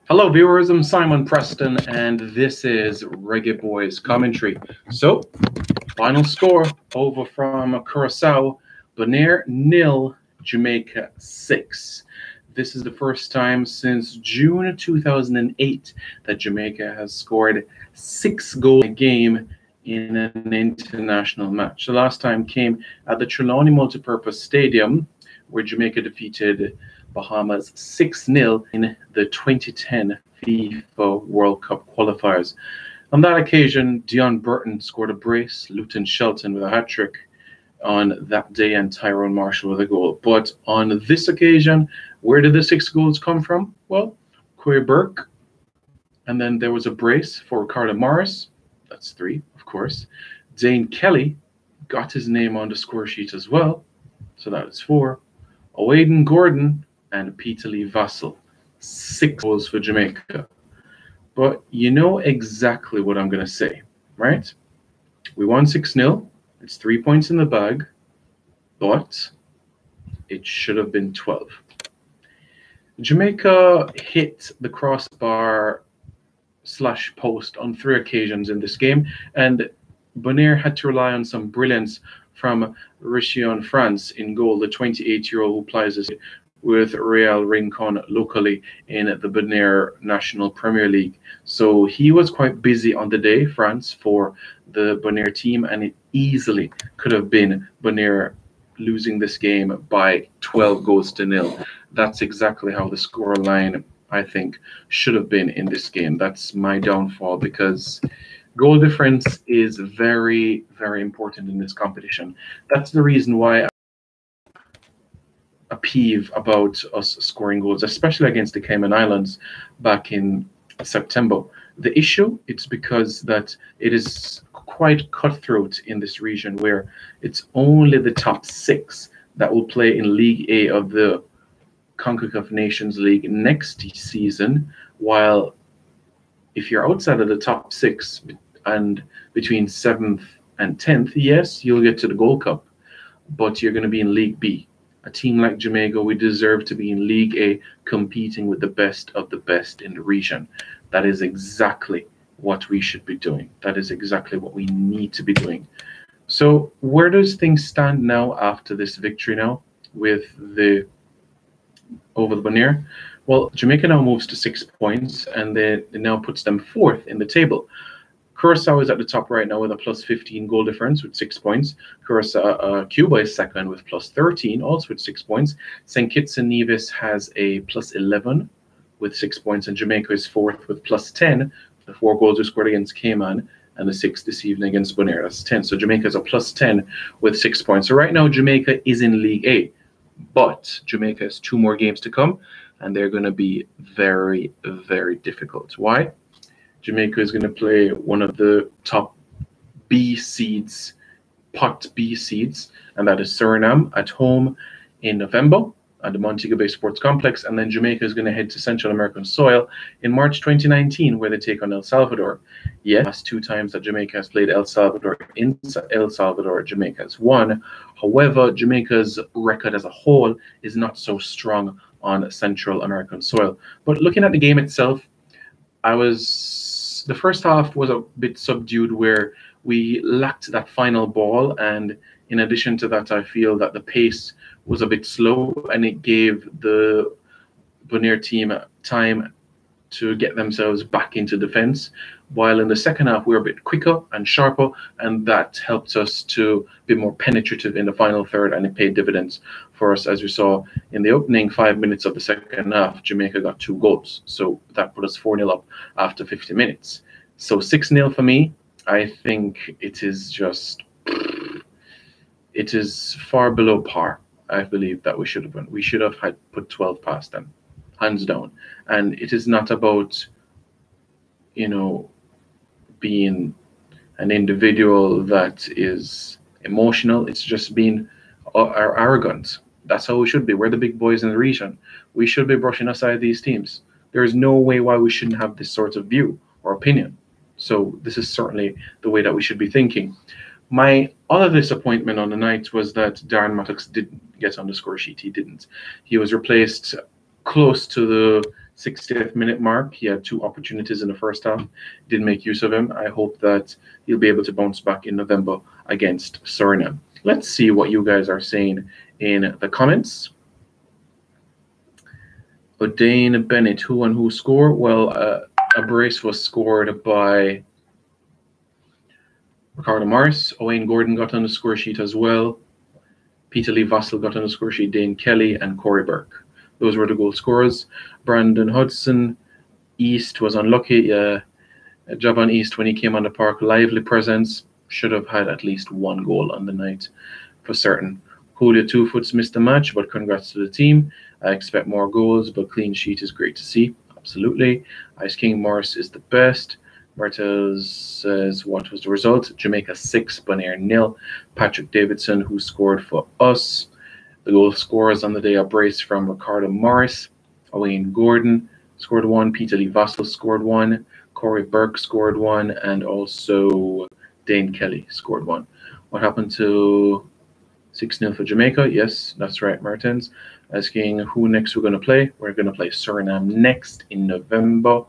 Hello, viewers. I'm Simon Preston, and this is Reggae Boys commentary. So, final score over from Curacao: Bonaire 0, Jamaica 6. This is the first time since June 2008 that Jamaica has scored 6 goals in a game in an international match. The last time came at the Trelawney Multipurpose Stadium, where Jamaica defeated Bahamas 6-0 in the 2010 FIFA World Cup qualifiers. On that occasion, Dion Burton scored a brace, Luton Shelton with a hat-trick on that day, and Tyrone Marshall with a goal. But on this occasion, where did the 6 goals come from? Well, Quay Burke, and then there was a brace for Ricardo Morris. That's 3, of course. Dane Kelly got his name on the score sheet as well, so that is 4. Owaden Gordon and Peter Lee Vassell, 6 goals for Jamaica. But you know exactly what I'm going to say, right? We won 6-0. It's 3 points in the bag, but it should have been 12. Jamaica hit the crossbar / post on 3 occasions in this game, and Bonaire had to rely on some brilliance from Richon France in goal, the 28-year-old who plays with Real Rincon locally in the Bonaire National Premier League. So he was quite busy on the day, France, for the Bonaire team, and it easily could have been Bonaire losing this game by 12 goals to 0. That's exactly how the scoreline, I think, should have been in this game. That's my downfall, because goal difference is very, very important in this competition. That's the reason why a peeve about us scoring goals, especially against the Cayman Islands back in September. The issue, it's because that it is quite cutthroat in this region, where it's only the top 6 that will play in League A of the CONCACAF Nations League next season, while if you're outside of the top 6 and between 7th and 10th, yes, you'll get to the Gold Cup, but you're going to be in League B. A team like Jamaica, we deserve to be in League A, competing with the best of the best in the region. That is exactly what we should be doing. That is exactly what we need to be doing. So where does things stand now after this victory now with the over the Bonaire? Well, Jamaica now moves to 6 points, and it now puts them 4th in the table. Curacao is at the top right now with a plus 15 goal difference with 6 points. Cuba is second with plus 13, also with 6 points. St. Kitts and Nevis has a plus 11 with 6 points, and Jamaica is 4th with plus 10. The 4 goals were scored against Cayman, and the 6 this evening against Bonaire. That's 10. So Jamaica is a plus 10 with 6 points. So right now, Jamaica is in League A, but Jamaica has 2 more games to come, and they're going to be very, very difficult. Why? Jamaica is going to play one of the top B seeds, pot B seeds, and that is Suriname at home in November at the Montego Bay Sports Complex. And then Jamaica is going to head to Central American soil in March 2019, where they take on El Salvador. Yes, last 2 times that Jamaica has played El Salvador, in El Salvador, Jamaica has won. However, Jamaica's record as a whole is not so strong on Central American soil. But looking at the game itself, the first half was a bit subdued, where we lacked that final ball, and in addition to that, I feel that the pace was a bit slow, and it gave the Bonaire team time to get themselves back into defense, while in the second half we were a bit quicker and sharper, and that helped us to be more penetrative in the final third, and it paid dividends for us. As we saw in the opening 5 minutes of the second half, Jamaica got 2 goals, so that put us 4-0 up after 50 minutes. So 6-0 for me. I think it is far below par. I believe that we should have won. We should have had put 12 past them, hands down. And it is not about, being an individual that is emotional. It's just being arrogant. That's how we should be. We're the big boys in the region. We should be brushing aside these teams. There is no way why we shouldn't have this sort of view or opinion. So this is certainly the way that we should be thinking. My other disappointment on the night was that Darren Mattox didn't get on the score sheet. He didn't. He was replaced close to the 60th minute mark. He had 2 opportunities in the first half, didn't make use of him. I hope that he'll be able to bounce back in November against Suriname. Let's see what you guys are saying in the comments. O'Dane Bennett, who and who score? Well, a brace was scored by Ricardo Morris. Owain Gordon got on the score sheet as well. Peter Lee Vassell got on the score sheet. Dane Kelly and Corey Burke. Those were the goal scorers. Brandon Hudson. East was unlucky. Javon East, when he came on the park, lively presence. Should have had at least 1 goal on the night for certain. Julio 2 Foots missed the match, but congrats to the team. I expect more goals, but clean sheet is great to see. Absolutely. Ice King Morris is the best. Martez says, what was the result? Jamaica 6, Bonaire 0. Patrick Davidson, who scored for us. The goal scorers on the day are brace from Ricardo Morris. Owain Gordon scored 1. Peter Lee Vassell scored 1. Corey Burke scored 1. And also Dane Kelly scored 1. What happened to 6-0 for Jamaica? Yes, that's right, Martins. Asking who next we're going to play. We're going to play Suriname next in November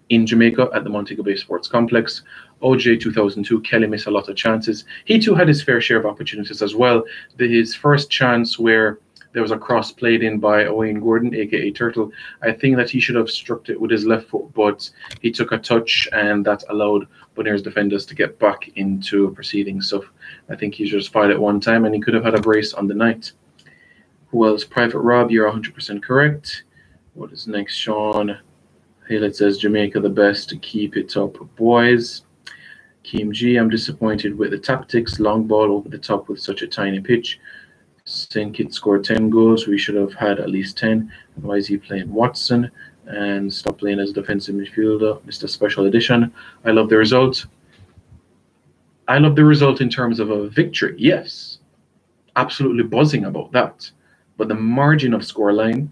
in Jamaica at the Montego Bay Sports Complex. OJ 2002, Kelly missed a lot of chances. He too had his fair share of opportunities as well. His first chance where there was a cross played in by Owain Gordon, aka Turtle, I think that he should have struck it with his left foot, but he took a touch and that allowed Bonaire's defenders to get back into proceedings. So I think he just fired it one time and he could have had a brace on the night. Who else? Private Rob, you're 100% correct. What is next, Sean? Haylet says Jamaica the best to keep it up, boys. Keem G, I'm disappointed with the tactics. Long ball over the top with such a tiny pitch. St. Kitts scored 10 goals. We should have had at least 10. And why is he playing Watson? And stop playing as defensive midfielder. Mr. Special Edition. I love the result. I love the result in terms of a victory. Yes. Absolutely buzzing about that. But the margin of scoreline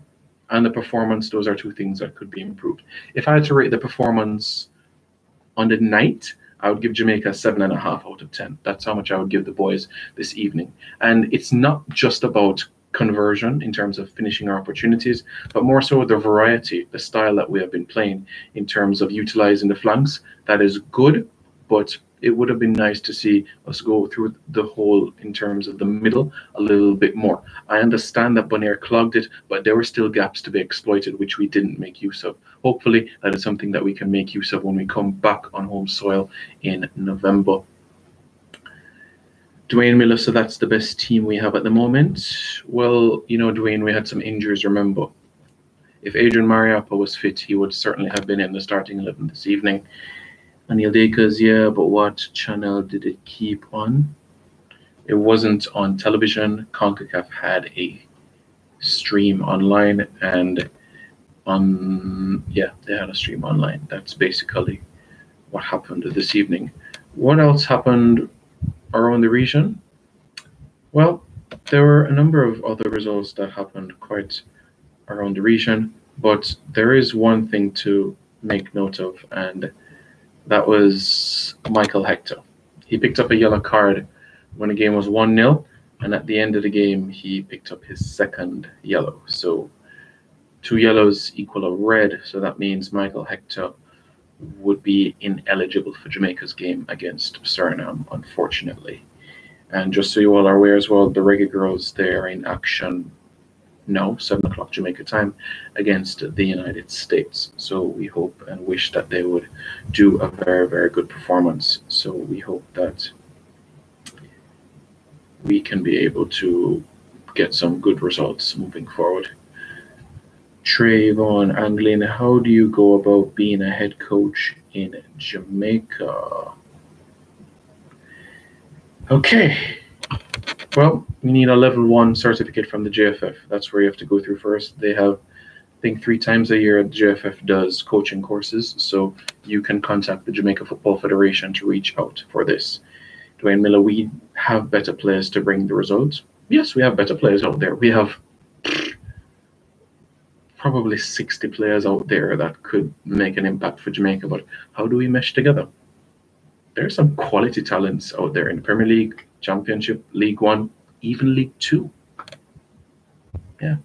and the performance, those are 2 things that could be improved. If I had to rate the performance on the night, I would give Jamaica 7.5 out of 10. That's how much I would give the boys this evening. And it's not just about conversion in terms of finishing our opportunities, but more so the variety, the style that we have been playing in terms of utilizing the flanks. That is good, but it would have been nice to see us go through the whole in terms of the middle a little bit more. I understand that Bonaire clogged it, but there were still gaps to be exploited, which we didn't make use of. Hopefully, that is something that we can make use of when we come back on home soil in November. Dwayne Miller, so that's the best team we have at the moment. Well, you know, Dwayne, we had some injuries, remember. If Adrian Mariappa was fit, he would certainly have been in the starting 11 this evening. Anil Dekers, yeah, but what channel did it keep on? It wasn't on television. CONCACAF had a stream online, and they had a stream online. That's basically what happened this evening. What else happened around the region? Well, there were a number of other results that happened quite around the region, but there is one thing to make note of, and that was Michael Hector. He picked up a yellow card when the game was 1-0, and at the end of the game, he picked up his 2nd yellow. So 2 yellows equal a red, so that means Michael Hector would be ineligible for Jamaica's game against Suriname, unfortunately. And just so you all are aware as well, the Reggae Girls, they're in action now, 7 o'clock Jamaica time, against the United States. So we hope and wish that they would do a very, very good performance. So we hope that we can be able to get some good results moving forward. Trayvon Anglin, how do you go about being a head coach in Jamaica? Okay. Well, we need a level 1 certificate from the JFF. That's where you have to go through first. They have, I think, 3 times a year, the JFF does coaching courses. So you can contact the Jamaica Football Federation to reach out for this. Dwayne Miller, we have better players to bring the results. Yes, we have better players out there. We have probably 60 players out there that could make an impact for Jamaica. But how do we mesh together? There's some quality talents out there in the Premier League, Championship, League One, even League Two. Yeah.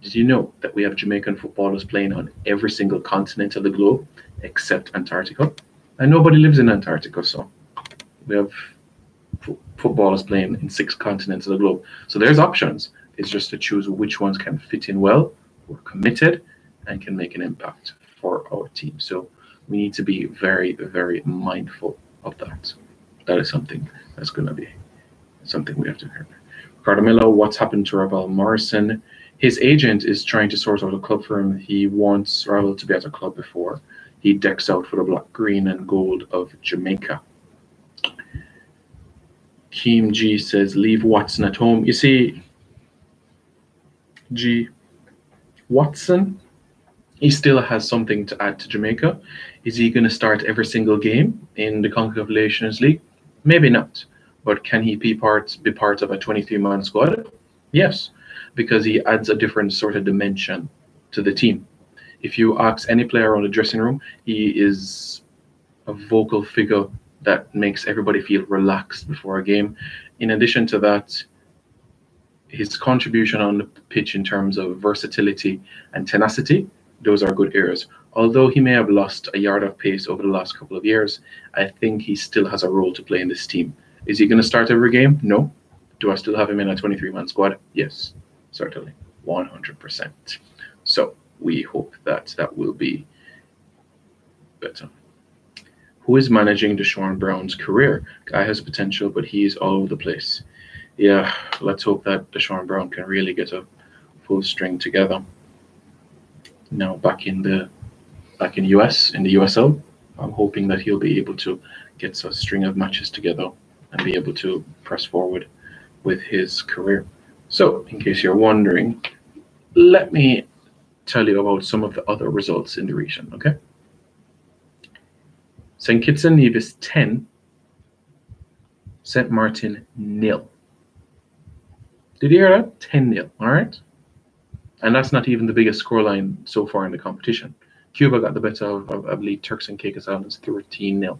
Did you know that we have Jamaican footballers playing on every single continent of the globe except Antarctica? And nobody lives in Antarctica, so we have footballers playing in 6 continents of the globe. So there's options. It's just to choose which ones can fit in well, who are committed, and can make an impact for our team. So we need to be very, very mindful of that. That is something that's going to be something we have to hear. Cardomillo, what's happened to Ravel Morrison? His agent is trying to sort out a club for him. He wants Ravel to be at a club before he decks out for the black, green, and gold of Jamaica. Keem G says, leave Watson at home. You see, G, Watson, he still has something to add to Jamaica. Is he going to start every single game in the CONCACAF Nations League? Maybe not. But can he be part of a 23-man squad? Yes, because he adds a different sort of dimension to the team. If you ask any player around the dressing room, he is a vocal figure that makes everybody feel relaxed before a game. In addition to that, his contribution on the pitch in terms of versatility and tenacity, those are good areas. Although he may have lost a yard of pace over the last couple of years, I think he still has a role to play in this team. Is he going to start every game? No. Do I still have him in a 23-man squad? Yes, certainly, 100%. So we hope that that will be better. Who is managing Deshaun Brown's career? Guy has potential, but he's all over the place. Yeah, let's hope that Deshaun Brown can really get a full string together. Now back in the US, in the USL, I'm hoping that he'll be able to get a string of matches together and be able to press forward with his career. So, in case you're wondering, let me tell you about some of the other results in the region, okay? St. Kitts and Nevis 10, St. Martin 0. Did you hear that? 10-0, all right? And that's not even the biggest scoreline so far in the competition. Cuba got the better of I believe, Turks and Caicos Islands 13-0.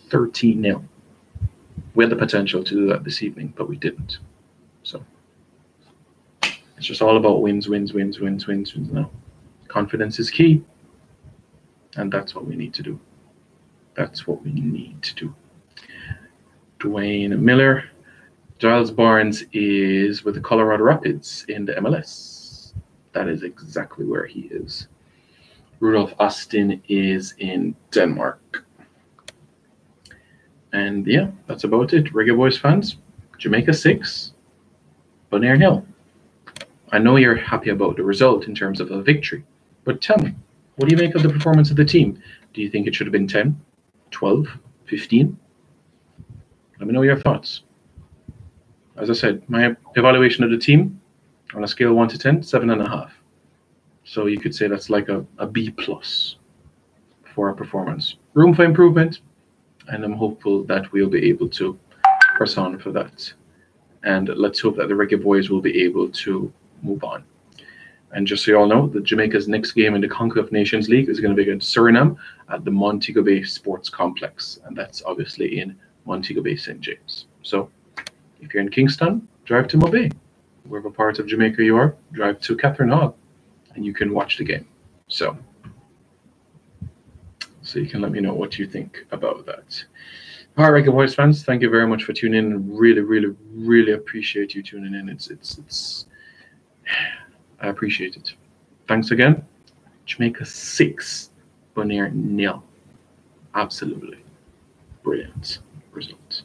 13-0. We had the potential to do that this evening, but we didn't. So it's just all about wins now. Confidence is key. And that's what we need to do. That's what we need to do. Dwayne Miller. Giles Barnes is with the Colorado Rapids in the MLS. That is exactly where he is. Rudolph Austin is in Denmark. And yeah, that's about it. Reggae Boys fans, Jamaica 6, Bonaire 0. I know you're happy about the result in terms of a victory, but tell me, what do you make of the performance of the team? Do you think it should have been 10, 12, 15? Let me know your thoughts. As I said, my evaluation of the team on a scale of 1 to 10, 7.5. So you could say that's like a B+ for our performance. Room for improvement, and I'm hopeful that we'll be able to press on for that. And let's hope that the Reggae Boys will be able to move on. And just so you all know, that Jamaica's next game in the CONCACAF Nations League is going to be against Suriname at the Montego Bay Sports Complex. And that's obviously in Montego Bay, St. James. So if you're in Kingston, drive to Mobay. Wherever part of Jamaica you are, drive to Catherine Hall, and you can watch the game. So you can let me know what you think about that. All right, Reggae Boys fans, thank you very much for tuning in. Really appreciate you tuning in. I appreciate it. Thanks again. Jamaica 6, Bonaire 0. Absolutely brilliant results.